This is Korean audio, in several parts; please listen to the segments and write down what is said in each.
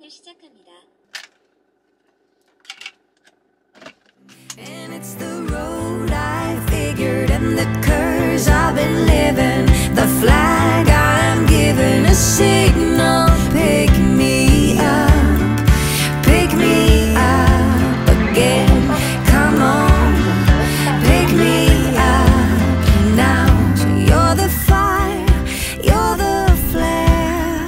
차박을 시작합니다. And it's the road I figured and the curse I've been living. The flag I'm given a signal. Pick me up again. Come on, pick me up now. So you're the fire, you're the flare,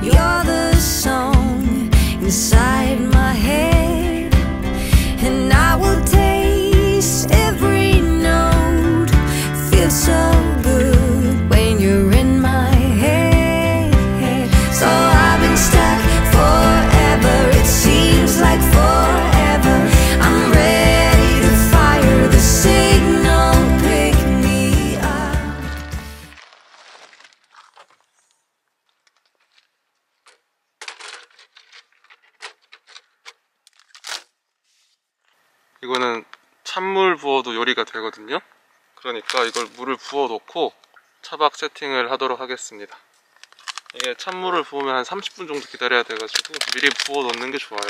you're the song inside my head, and I will taste every note. Feels so good when you're in my head. So I've been stuck forever, it seems like forever. I'm ready to fire the signal. Pick me up. 이거는 찬물 부어도 요리가 되거든요. 그러니까 이걸 물을 부어 놓고 차박 세팅을 하도록 하겠습니다. 이게 찬물을 부으면 한 30분 정도 기다려야 돼가지고 미리 부어 놓는 게 좋아요.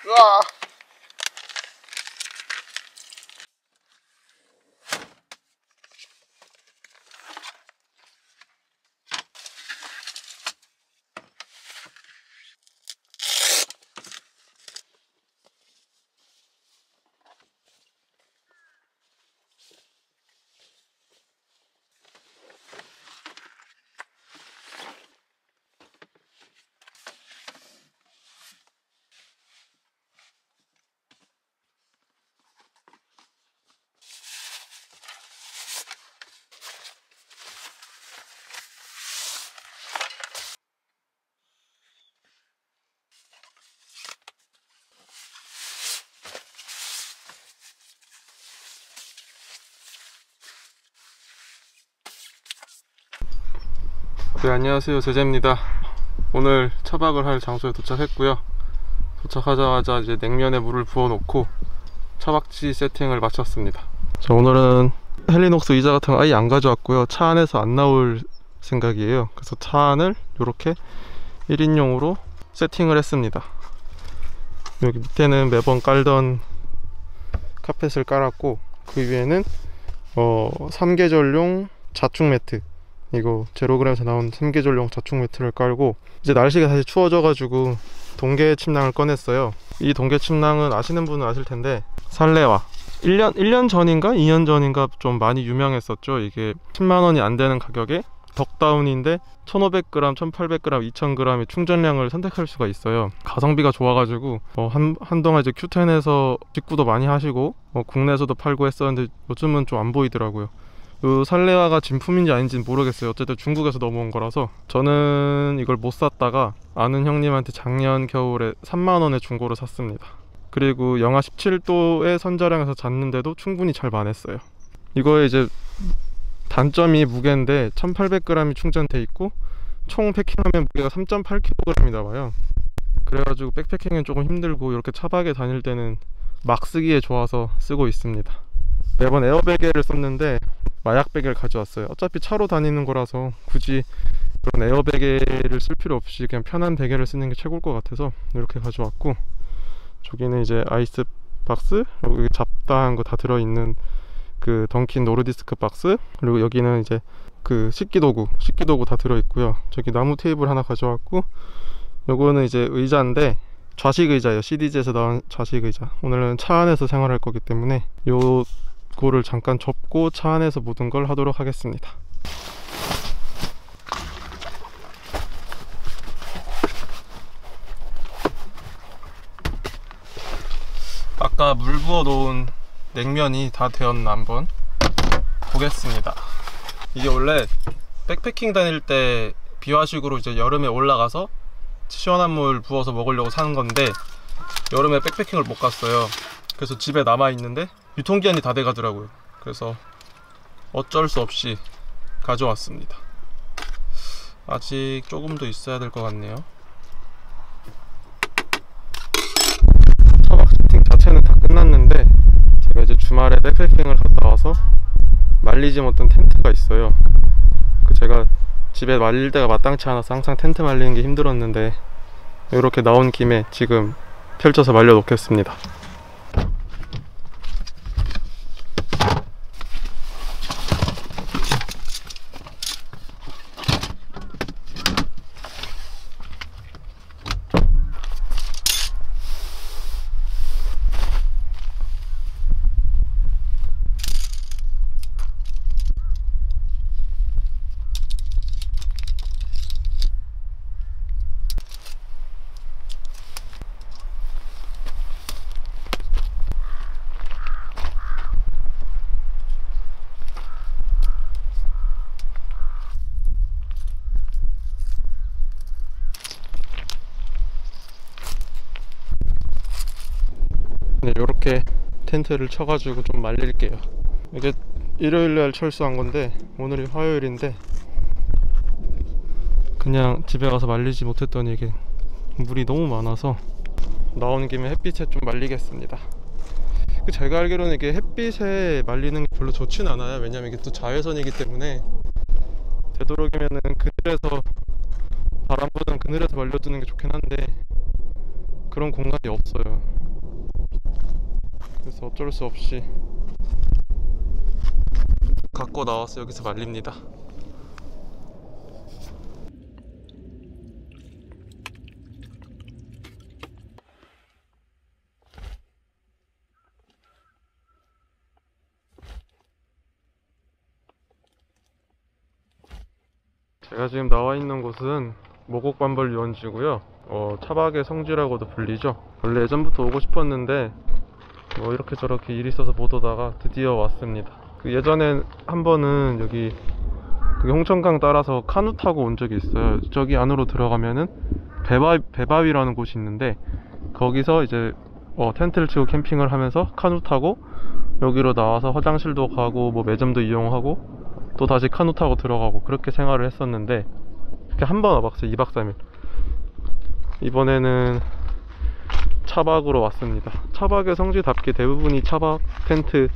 으아! 네, 안녕하세요, 제재입니다. 오늘 차박을 할 장소에 도착했고요. 도착하자마자 이제 냉면에 물을 부어 놓고 차박지 세팅을 마쳤습니다. 자, 오늘은 헬리녹스 의자 같은 거 아예 안 가져왔고요. 차 안에서 안 나올 생각이에요. 그래서 차 안을 이렇게 1인용으로 세팅을 했습니다. 여기 밑에는 매번 깔던 카펫을 깔았고, 그 위에는 3계절용 자축 매트, 이거 제로그램에서 나온 3계절용 자축 매트를 깔고, 이제 날씨가 다시 추워져가지고 동계 침낭을 꺼냈어요. 이 동계 침낭은 아시는 분은 아실 텐데, 살레와 1년 전인가 2년 전인가 좀 많이 유명했었죠. 이게 10만원이 안 되는 가격에 덕다운인데 1500g, 1800g, 2000g의 충전량을 선택할 수가 있어요. 가성비가 좋아가지고 한동안 이제 Q10에서 직구도 많이 하시고 국내에서도 팔고 했었는데 요즘은 좀 안 보이더라고요. 이 살레와가 진품인지 아닌지는 모르겠어요. 어쨌든 중국에서 넘어온 거라서. 저는 이걸 못 샀다가 아는 형님한테 작년 겨울에 3만원에 중고로 샀습니다. 그리고 영하 17도의 선자량에서 잤는데도 충분히 잘 만했어요. 이거에 이제 단점이 무게인데 1800g이 충전돼 있고, 총 패킹하면 무게가 3.8kg이 나와요. 그래가지고 백패킹은 조금 힘들고, 이렇게 차박에 다닐 때는 막 쓰기에 좋아서 쓰고 있습니다. 매번 에어베개를 썼는데 마약 베개를 가져왔어요. 어차피 차로 다니는 거라서 굳이 그런 에어베개를 쓸 필요 없이 그냥 편한 베개를 쓰는 게 최고일 것 같아서 이렇게 가져왔고, 저기는 이제 아이스박스, 여기 잡다한 거 다 들어있는 그 던킨 노르디스크 박스, 그리고 여기는 이제 그 식기도구 다 들어있고요. 저기 나무 테이블 하나 가져왔고, 요거는 이제 의자인데 좌식 의자예요. CDG에서 나온 좌식 의자. 오늘은 차 안에서 생활할 거기 때문에 요거를 잠깐 접고 차 안에서 모든 걸 하도록 하겠습니다. 아까 물 부어 놓은 냉면이 다 되었나 한번 보겠습니다. 이게 원래 백패킹 다닐 때 비화식으로 이제 여름에 올라가서 시원한 물 부어서 먹으려고 사는 건데, 여름에 백패킹을 못 갔어요. 그래서 집에 남아 있는데 유통기한이 다 돼 가더라고요. 그래서 어쩔 수 없이 가져왔습니다. 아직 조금 더 있어야 될 것 같네요. 차박 세팅 예전에 백패킹을 갔다 와서 말리지 못한 텐트가 있어요. 제가 집에 말릴 데가 마땅치 않아서 항상 텐트 말리는 게 힘들었는데 이렇게 나온 김에 지금 펼쳐서 말려 놓겠습니다. 네, 이렇게 텐트를 쳐가지고 좀 말릴게요. 이게 일요일날 철수한 건데 오늘이 화요일인데 그냥 집에 가서 말리지 못했더니 이게 물이 너무 많아서 나온 김에 햇빛에 좀 말리겠습니다. 제가 알기로는 이게 햇빛에 말리는 게 별로 좋진 않아요. 왜냐면 이게 또 자외선이기 때문에 되도록이면은 그늘에서, 바람 부는 그늘에서 말려주는 게 좋긴 한데 그런 공간이 없어요. 그래서 어쩔 수 없이 갖고 나와서 여기서 말립니다. 제가 지금 나와 있는 곳은 모곡반벌 유원지고요. 차박의 성지라고도 불리죠. 원래 예전부터 오고 싶었는데 이렇게 저렇게 일이 있어서 못 오다가 드디어 왔습니다. 예전에 한 번은 여기 홍천강 따라서 카누 타고 온 적이 있어요. 저기 안으로 들어가면은 배바위라는 곳이 있는데 거기서 이제 텐트를 치고 캠핑을 하면서 카누 타고 여기로 나와서 화장실도 가고 뭐 매점도 이용하고 또 다시 카누 타고 들어가고 그렇게 생활을 했었는데 한 번 와봤어요. 2박 3일. 이번에는 차박으로 왔습니다. 차박의 성지답게 대부분이 차박 텐트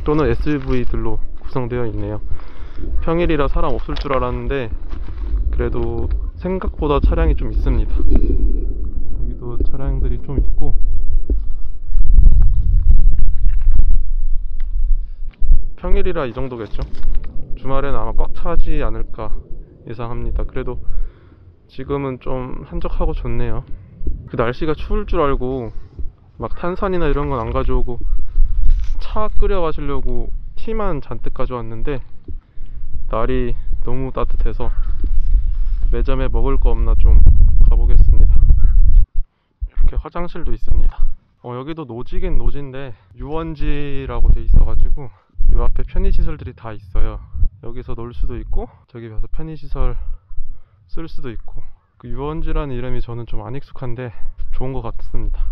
또는 SUV들로 구성되어 있네요. 평일이라 사람 없을 줄 알았는데 그래도 생각보다 차량이 좀 있습니다. 여기도 차량들이 좀 있고 평일이라 이 정도겠죠. 주말에는 아마 꽉 차지 않을까 예상합니다. 그래도 지금은 좀 한적하고 좋네요. 날씨가 추울 줄 알고 막 탄산이나 이런 건 안 가져오고 차 끓여 마시려고 티만 잔뜩 가져왔는데 날이 너무 따뜻해서 매점에 먹을 거 없나 좀 가보겠습니다. 이렇게 화장실도 있습니다. 여기도 노지긴 노지인데 유원지라고 돼 있어가지고 이 앞에 편의시설들이 다 있어요. 여기서 놀 수도 있고 저기 가서 편의시설 쓸 수도 있고 유원지라는 이름이 저는 좀 안 익숙한데 좋은 것 같습니다.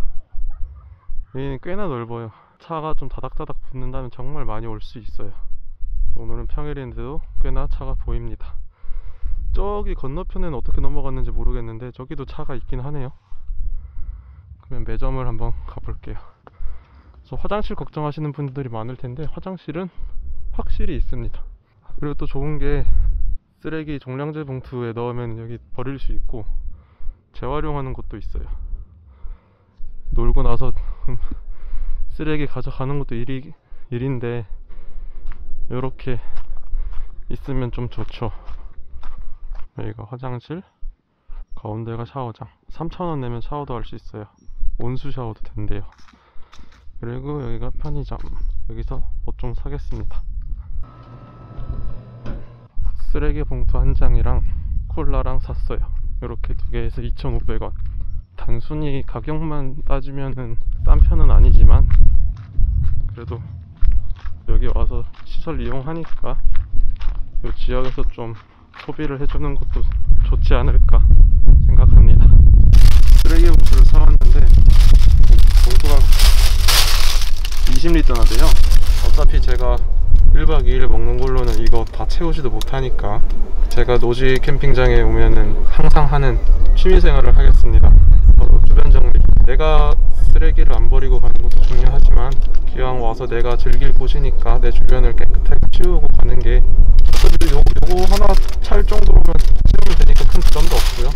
여기는 꽤나 넓어요. 차가 좀 다닥다닥 붙는다면 정말 많이 올 수 있어요. 오늘은 평일인데도 꽤나 차가 보입니다. 저기 건너편에는 어떻게 넘어갔는지 모르겠는데 저기도 차가 있긴 하네요. 그러면 매점을 한번 가볼게요. 그래서 화장실 걱정하시는 분들이 많을 텐데 화장실은 확실히 있습니다. 그리고 또 좋은 게 쓰레기 종량제 봉투에 넣으면 여기 버릴 수 있고 재활용하는 곳도 있어요. 놀고 나서 쓰레기 가져가는 것도 일인데 이렇게 있으면 좀 좋죠. 여기가 화장실, 가운데가 샤워장. 3,000원 내면 샤워도 할 수 있어요. 온수 샤워도 된대요. 그리고 여기가 편의점. 여기서 뭐 좀 사겠습니다. 쓰레기 봉투 한 장이랑 콜라랑 샀어요. 이렇게 두 개에서 2,500원. 단순히 가격만 따지면은 싼 편은 아니지만 그래도 여기 와서 시설 이용하니까 이 지역에서 좀 소비를 해주는 것도 좋지 않을까 생각합니다. 쓰레기 봉투를 사왔는데 봉투가 20리터나 돼요. 어차피 제가 1박 2일 먹는 걸로는 이거 다 채우지도 못하니까 제가 노지 캠핑장에 오면은 항상 하는 취미생활을 하겠습니다. 바로 주변 정리. 내가 쓰레기를 안 버리고 가는 것도 중요하지만 기왕 와서 내가 즐길 곳이니까 내 주변을 깨끗하게 치우고 가는 게 요거 하나 찰 정도로면 치우면 되니까 큰 부담도 없고요.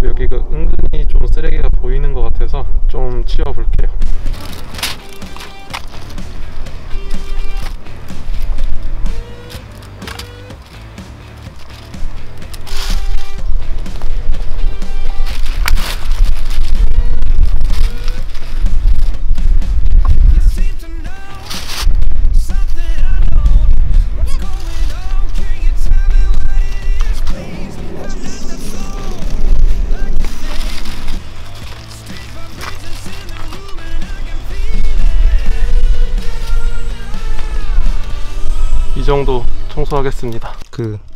또 여기가 은근히 좀 쓰레기가 보이는 것 같아서 좀 치워볼게요. 이 정도 청소하겠습니다.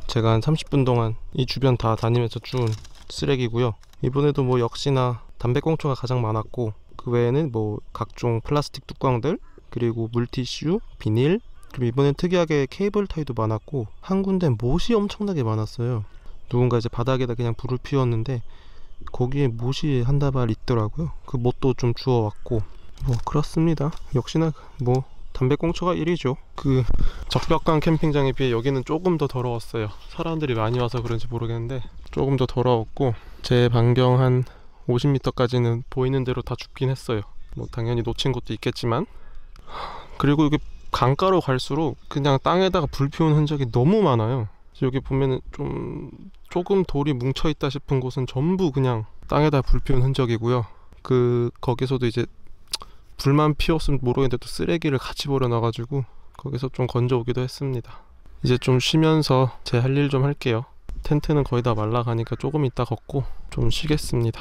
제가 한 30분 동안 이 주변 다 다니면서 주운 쓰레기고요. 이번에도 뭐 역시나 담배꽁초가 가장 많았고, 그 외에는 뭐 각종 플라스틱 뚜껑들, 그리고 물티슈, 비닐, 그리고 이번엔 특이하게 케이블 타이도 많았고, 한 군데 못이 엄청나게 많았어요. 누군가 이제 바닥에다 그냥 불을 피웠는데 거기에 못이 한 다발 있더라고요. 그 못도 좀 주워왔고, 뭐 그렇습니다. 역시나 뭐 담배꽁초가 1위죠. 적벽강 캠핑장에 비해 여기는 조금 더 더러웠어요. 사람들이 많이 와서 그런지 모르겠는데 조금 더 더러웠고, 제 반경 한 50m까지는 보이는 대로 다 줍긴 했어요. 뭐 당연히 놓친 곳도 있겠지만. 그리고 여기 강가로 갈수록 그냥 땅에다가 불 피운 흔적이 너무 많아요. 여기 보면은 조금 돌이 뭉쳐있다 싶은 곳은 전부 그냥 땅에다 불 피운 흔적이고요. 거기서도 이제 불만 피웠으면 모르겠는데 또 쓰레기를 같이 버려놔가지고 거기서 좀 건져오기도 했습니다. 이제 좀 쉬면서 제 할 일 좀 할게요. 텐트는 거의 다 말라가니까 조금 이따 걷고 좀 쉬겠습니다.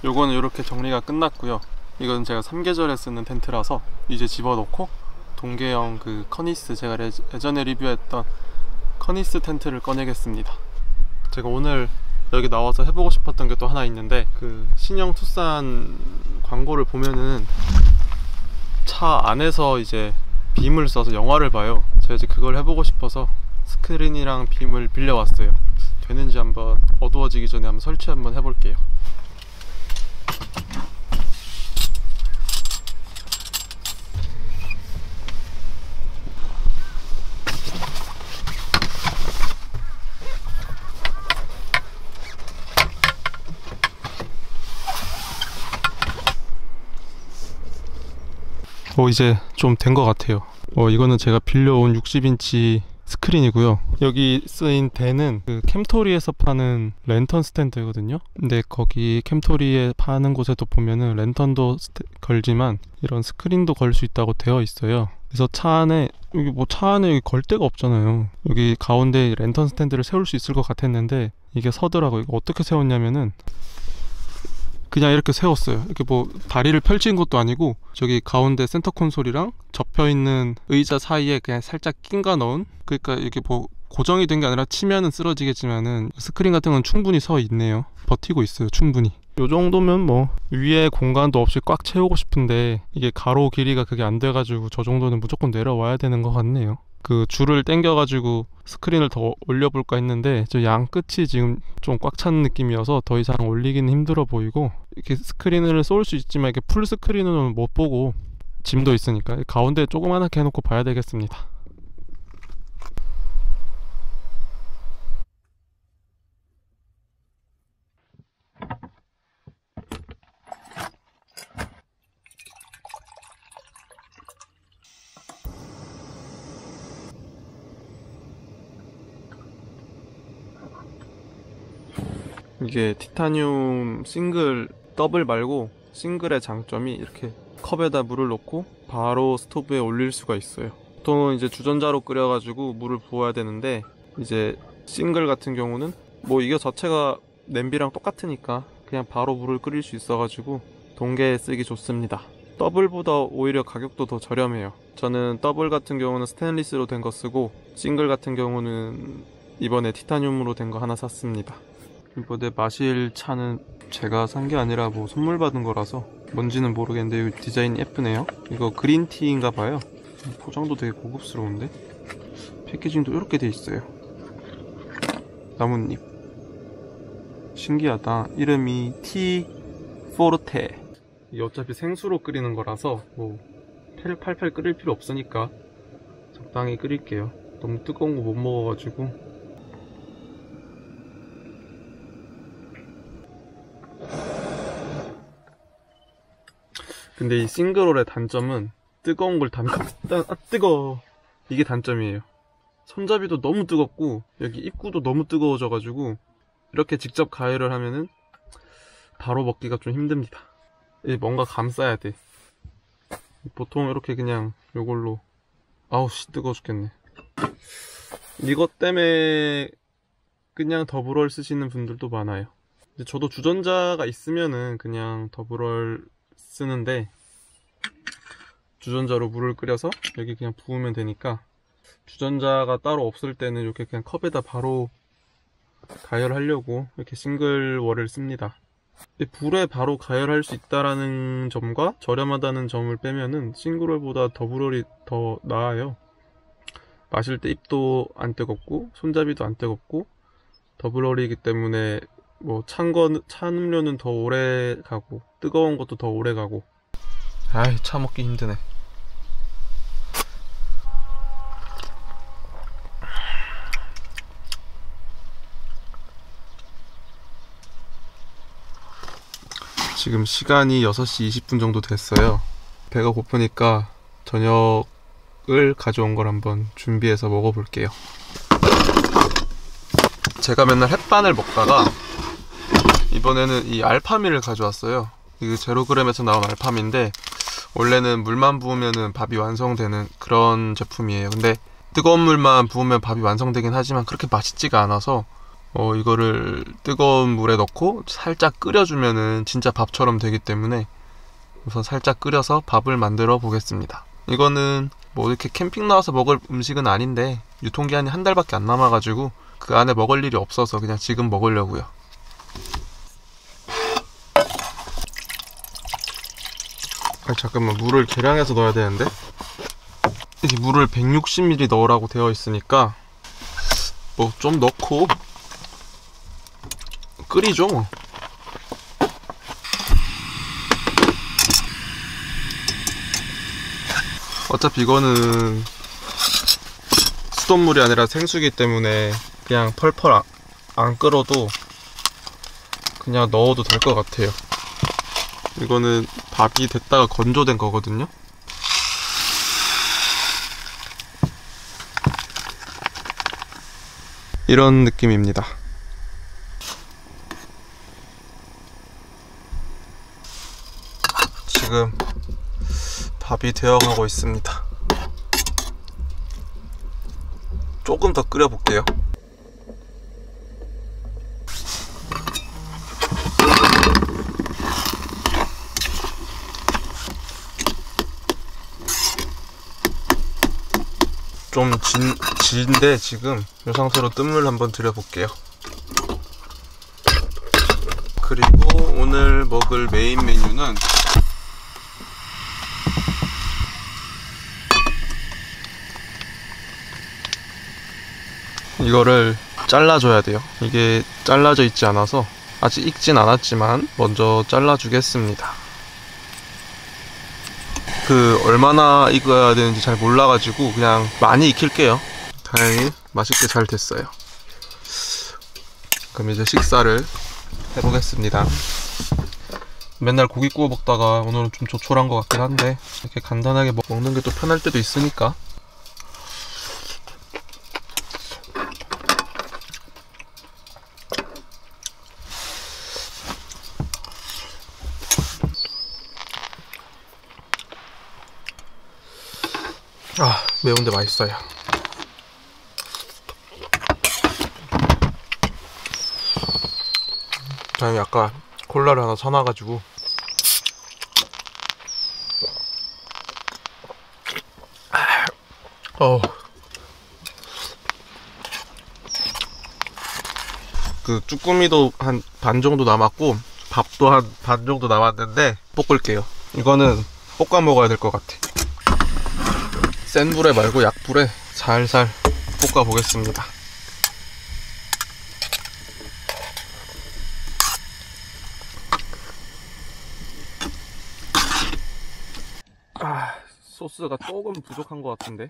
요거는 이렇게 정리가 끝났고요. 이건 제가 3계절에 쓰는 텐트라서 이제 집어넣고 동계형 커니스, 제가 예전에 리뷰했던 커니스 텐트를 꺼내겠습니다. 제가 오늘 여기 나와서 해보고 싶었던 게 또 하나 있는데, 신형 투싼 광고를 보면은 차 안에서 이제 빔을 써서 영화를 봐요. 제가 이제 그걸 해보고 싶어서 스크린이랑 빔을 빌려왔어요. 되는지 한번 어두워지기 전에 한번 설치 한번 해볼게요. 이제 좀 된 것 같아요. 이거는 제가 빌려온 60인치 스크린이고요. 여기 쓰인 대는 캠토리에서 파는 랜턴 스탠드거든요. 근데 거기 캠토리에 파는 곳에도 보면은 랜턴도 걸지만 이런 스크린도 걸 수 있다고 되어 있어요. 그래서 차 안에 여기 걸 데가 없잖아요. 여기 가운데 랜턴 스탠드를 세울 수 있을 것 같았는데 이게 서더라고요. 이거 어떻게 세웠냐면은 그냥 이렇게 세웠어요. 이렇게 뭐 다리를 펼친 것도 아니고 저기 가운데 센터 콘솔이랑 접혀있는 의자 사이에 그냥 살짝 낑가 넣은, 그러니까 이게 뭐 고정이 된 게 아니라 치면은 쓰러지겠지만은 스크린 같은 건 충분히 서 있네요. 버티고 있어요, 충분히. 요 정도면 뭐 위에 공간도 없이 꽉 채우고 싶은데 이게 가로 길이가 그게 안 돼가지고 저 정도는 무조건 내려와야 되는 것 같네요. 줄을 당겨가지고 스크린을 더 올려볼까 했는데 저 양 끝이 지금 좀 꽉 찬 느낌이어서 더 이상 올리기는 힘들어 보이고, 이렇게 스크린을 쏠 수 있지만 이렇게 풀 스크린으로는 못 보고 짐도 있으니까 가운데 조그만하게 해놓고 봐야 되겠습니다. 이게 티타늄 싱글, 더블 말고 싱글의 장점이 이렇게 컵에다 물을 넣고 바로 스토브에 올릴 수가 있어요. 보통은 이제 주전자로 끓여가지고 물을 부어야 되는데, 이제 싱글 같은 경우는 뭐 이게 자체가 냄비랑 똑같으니까 그냥 바로 물을 끓일 수 있어가지고 동계에 쓰기 좋습니다. 더블보다 오히려 가격도 더 저렴해요. 저는 더블 같은 경우는 스테인리스로 된 거 쓰고, 싱글 같은 경우는 이번에 티타늄으로 된 거 하나 샀습니다. 이번에 마실 차는 제가 산 게 아니라 뭐 선물 받은 거라서 뭔지는 모르겠는데 이 디자인이 예쁘네요. 이거 그린티인가 봐요. 포장도 되게 고급스러운데 패키징도 이렇게 돼 있어요. 나뭇잎 신기하다. 이름이 티 포르테. 이게 어차피 생수로 끓이는 거라서 뭐 팔팔 끓일 필요 없으니까 적당히 끓일게요. 너무 뜨거운 거 못 먹어가지고. 근데 이 싱글홀의 단점은 뜨거운 걸 뜨거워. 이게 단점이에요. 손잡이도 너무 뜨겁고 여기 입구도 너무 뜨거워져가지고 이렇게 직접 가열을 하면은 바로 먹기가 좀 힘듭니다. 뭔가 감싸야 돼. 보통 이렇게 그냥 요걸로. 아우씨 뜨거워 죽겠네. 이것 때문에 그냥 더블월 쓰시는 분들도 많아요. 저도 주전자가 있으면은 그냥 더블월 쓰는데 주전자로 물을 끓여서 여기 그냥 부으면 되니까, 주전자가 따로 없을 때는 이렇게 그냥 컵에다 바로 가열하려고 이렇게 싱글월을 씁니다. 불에 바로 가열할 수 있다라는 점과 저렴하다는 점을 빼면은 싱글월보다 더블월이 더 나아요. 마실 때 입도 안 뜨겁고 손잡이도 안 뜨겁고 더블월이기 때문에 뭐 찬 음료는 더 오래 가고 뜨거운 것도 더 오래 가고. 아이, 차 먹기 힘드네. 지금 시간이 6시 20분 정도 됐어요. 배가 고프니까 저녁을 가져온 걸 한번 준비해서 먹어볼게요. 제가 맨날 햇반을 먹다가 이번에는 이 알파미를 가져왔어요. 이게 제로그램에서 나온 알파미인데 원래는 물만 부으면 밥이 완성되는 그런 제품이에요. 근데 뜨거운 물만 부으면 밥이 완성되긴 하지만 그렇게 맛있지가 않아서 이거를 뜨거운 물에 넣고 살짝 끓여주면은 진짜 밥처럼 되기 때문에 우선 살짝 끓여서 밥을 만들어 보겠습니다. 이거는 뭐 이렇게 캠핑 나와서 먹을 음식은 아닌데 유통기한이 한 달밖에 안 남아가지고 그 안에 먹을 일이 없어서 그냥 지금 먹으려고요. 잠깐만, 물을 계량해서 넣어야 되는데 이게 물을 160ml 넣으라고 되어 있으니까 뭐 좀 넣고 끓이죠 뭐. 어차피 이거는 수돗물이 아니라 생수기 때문에 그냥 펄펄 안 끓어도 그냥 넣어도 될 것 같아요. 이거는 밥이 됐다가 건조된 거거든요. 이런 느낌입니다. 지금 밥이 되어가고 있습니다. 조금 더 끓여볼게요. 좀 진데 지금 이 상태로 뜬물 한번 들여볼게요. 그리고 오늘 먹을 메인 메뉴는 이거를 잘라줘야 돼요. 이게 잘라져 있지 않아서 아직 익진 않았지만 먼저 잘라주겠습니다. 얼마나 익어야 되는지 잘 몰라가지고 그냥 많이 익힐게요. 다행히 맛있게 잘 됐어요. 그럼 이제 식사를 해보겠습니다. 맨날 고기 구워 먹다가 오늘은 좀 조촐한 것 같긴 한데 이렇게 간단하게 먹는 게 또 편할 때도 있으니까. 매운데 맛있어요. 다행히 아까 콜라를 하나 사놔가지고 그 쭈꾸미도 한 반 정도 남았고 밥도 한 반 정도 남았는데 볶을게요. 이거는 볶아 먹어야 될 것 같아. 센 불에 말고 약불에 살살 볶아 보겠습니다. 소스가 조금 부족한 것 같은데.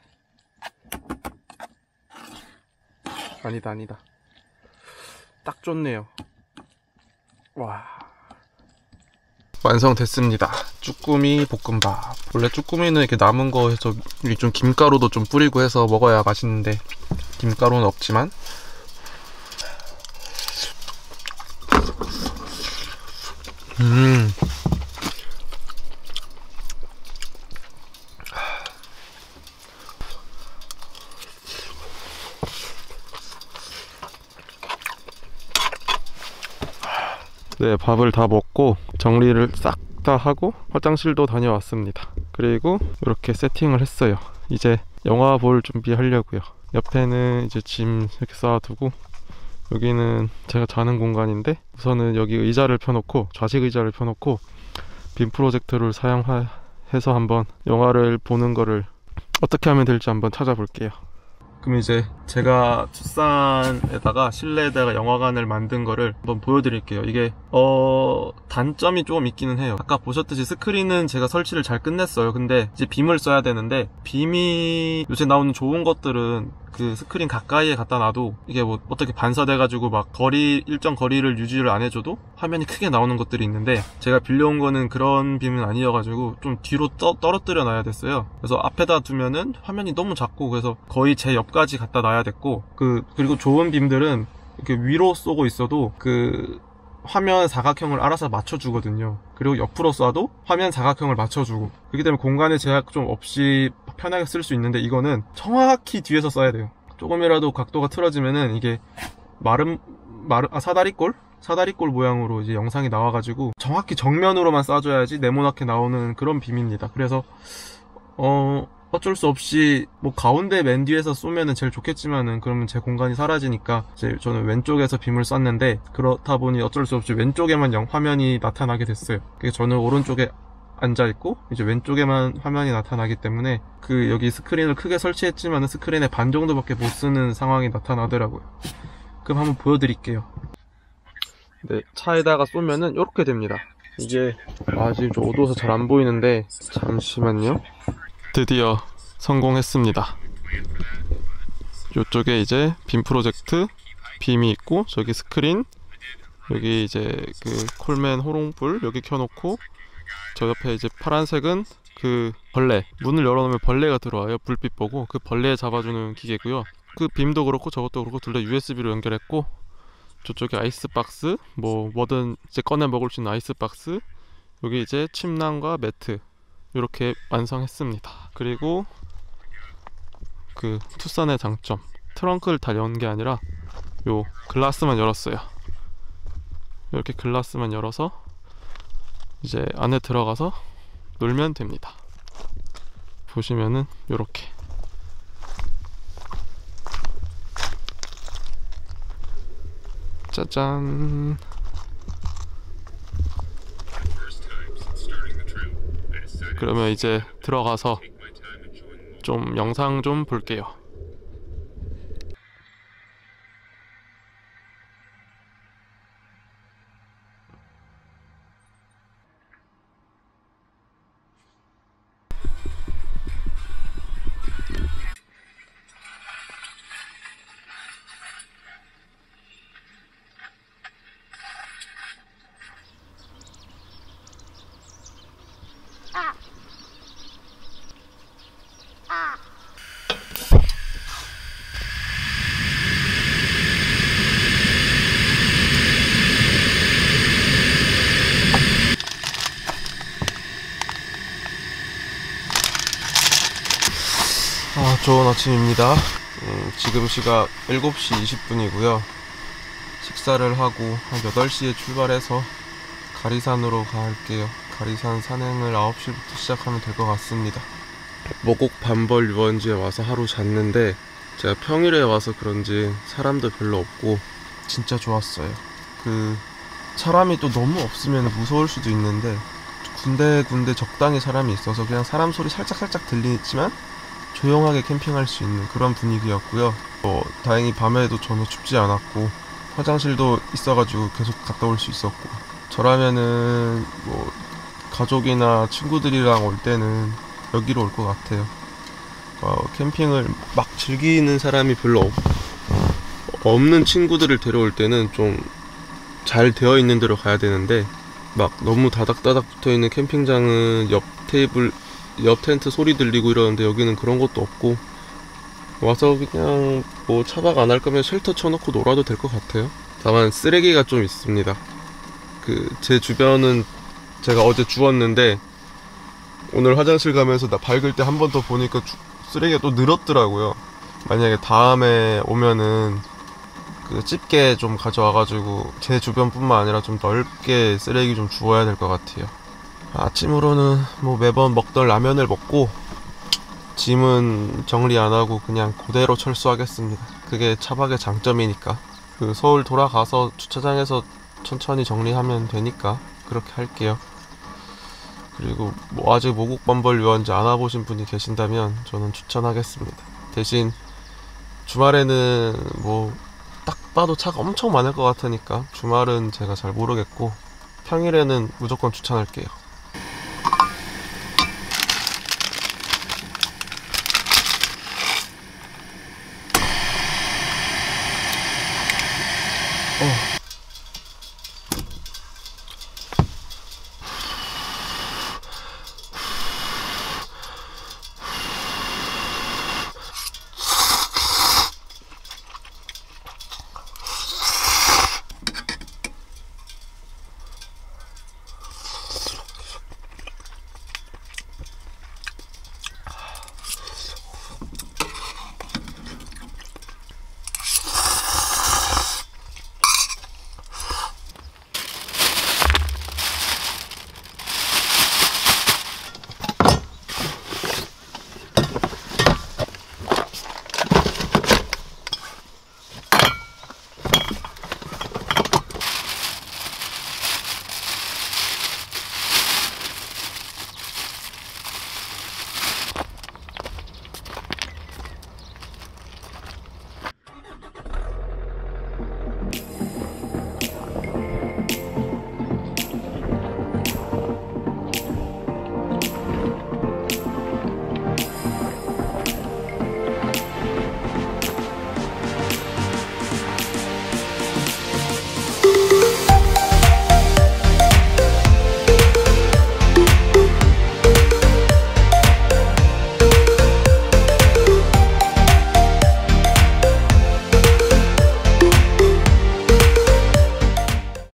아니다. 딱 좋네요. 와, 완성됐습니다. 쭈꾸미 볶음밥. 원래 쭈꾸미는 이렇게 남은 거 해서 좀 김가루도 좀 뿌리고 해서 먹어야 맛있는데 김가루는 없지만 네, 밥을 다 먹고 정리를 싹 다 하고 화장실도 다녀왔습니다. 그리고 이렇게 세팅을 했어요. 이제 영화 볼 준비하려고요. 옆에는 이제 짐 이렇게 쌓아두고, 여기는 제가 자는 공간인데 우선은 여기 의자를 펴놓고, 좌식 의자를 펴놓고 빔 프로젝터를 사용해서 한번 영화를 보는 거를 어떻게 하면 될지 한번 찾아볼게요. 그럼 이제 제가 투싼에다가 실내에다가 영화관을 만든 거를 한번 보여드릴게요. 이게 단점이 조금 있기는 해요. 아까 보셨듯이 스크린은 제가 설치를 잘 끝냈어요. 근데 이제 빔을 써야 되는데, 빔이 요새 나오는 좋은 것들은 그 스크린 가까이에 갖다 놔도 이게 뭐 어떻게 반사돼가지고 막 일정 거리를 유지를 안 해줘도 화면이 크게 나오는 것들이 있는데, 제가 빌려온 거는 그런 빔은 아니어가지고 좀 뒤로 떨어뜨려 놔야 됐어요. 그래서 앞에다 두면은 화면이 너무 작고, 그래서 거의 제 옆까지 갖다 놔야 됐고, 그리고 좋은 빔들은 이렇게 위로 쏘고 있어도 그 화면 사각형을 알아서 맞춰주거든요. 그리고 옆으로 쏴도 화면 사각형을 맞춰주고, 그렇기 때문에 공간의 제약 좀 없이 편하게 쓸 수 있는데, 이거는 정확히 뒤에서 써야 돼요. 조금이라도 각도가 틀어지면은 이게 사다리꼴 모양으로 이제 영상이 나와가지고 정확히 정면으로만 쏴줘야지 네모나게 나오는 그런 빔입니다. 그래서 어쩔 수 없이 뭐 가운데 맨 뒤에서 쏘면은 제일 좋겠지만은, 그러면 제 공간이 사라지니까 이제 저는 왼쪽에서 빔을 쐈는데, 그렇다 보니 어쩔 수 없이 왼쪽에만 화면이 나타나게 됐어요. 그래서 저는 오른쪽에 앉아있고 이제 왼쪽에만 화면이 나타나기 때문에 여기 스크린을 크게 설치했지만은 스크린의 반 정도밖에 못 쓰는 상황이 나타나더라고요. 그럼 한번 보여드릴게요. 네, 차에다가 쏘면은 이렇게 됩니다. 이게 지금 좀 어두워서 잘 안 보이는데, 잠시만요. 드디어 성공했습니다. 이쪽에 이제 빔 프로젝트 빔이 있고, 저기 스크린, 여기 이제 그 콜맨 호롱불 여기 켜놓고, 저 옆에 이제 파란색은 그 벌레, 문을 열어놓으면 벌레가 들어와요. 불빛 보고 그 벌레 잡아주는 기계고요. 그 빔도 그렇고 저것도 그렇고 둘 다 USB로 연결했고, 저쪽에 아이스박스, 뭐든 이제 꺼내 먹을 수 있는 아이스박스, 여기 이제 침낭과 매트 이렇게 완성했습니다. 그리고 그 투싼의 장점, 트렁크를 다 연 게 아니라 요 글라스만 열었어요. 이렇게 글라스만 열어서 이제 안에 들어가서 놀면 됩니다. 보시면은 요렇게 짜잔. 그러면 이제 들어가서 좀 영상 좀 볼게요. 좋은 아침입니다. 지금 시각 7시 20분이고요 식사를 하고 한 8시에 출발해서 가리산으로 갈게요. 가리산 산행을 9시부터 시작하면 될 것 같습니다. 모곡 반벌 유원지에 와서 하루 잤는데, 제가 평일에 와서 그런지 사람도 별로 없고 진짜 좋았어요. 사람이 또 너무 없으면 무서울 수도 있는데 군데군데 적당히 사람이 있어서 그냥 사람 소리 살짝 들리지만 조용하게 캠핑할 수 있는 그런 분위기였고요. 다행히 밤에도 전혀 춥지 않았고 화장실도 있어가지고 계속 갔다 올 수 있었고, 저라면은 뭐 가족이나 친구들이랑 올 때는 여기로 올 것 같아요. 캠핑을 막 즐기는 사람이 별로 없는 친구들을 데려올 때는 좀 잘 되어 있는 데로 가야 되는데, 막 너무 다닥다닥 붙어 있는 캠핑장은 옆 텐트 소리 들리고 이러는데 여기는 그런 것도 없고, 와서 그냥 뭐 차박 안 할 거면 쉘터 쳐놓고 놀아도 될 것 같아요. 다만 쓰레기가 좀 있습니다. 제 주변은 제가 어제 주웠는데 오늘 화장실 가면서 나 밝을 때 한 번 더 보니까 쓰레기가 또 늘었더라고요. 만약에 다음에 오면은 집게 좀 가져와가지고 제 주변뿐만 아니라 좀 넓게 쓰레기 좀 주워야 될 것 같아요. 아침으로는 뭐 매번 먹던 라면을 먹고 짐은 정리 안 하고 그냥 그대로 철수하겠습니다. 그게 차박의 장점이니까. 서울 돌아가서 주차장에서 천천히 정리하면 되니까 그렇게 할게요. 그리고 뭐 아직 모국범벌 유원지 안 와보신 분이 계신다면 저는 추천하겠습니다. 대신 주말에는 뭐 딱 봐도 차가 엄청 많을 것 같으니까 주말은 제가 잘 모르겠고 평일에는 무조건 추천할게요.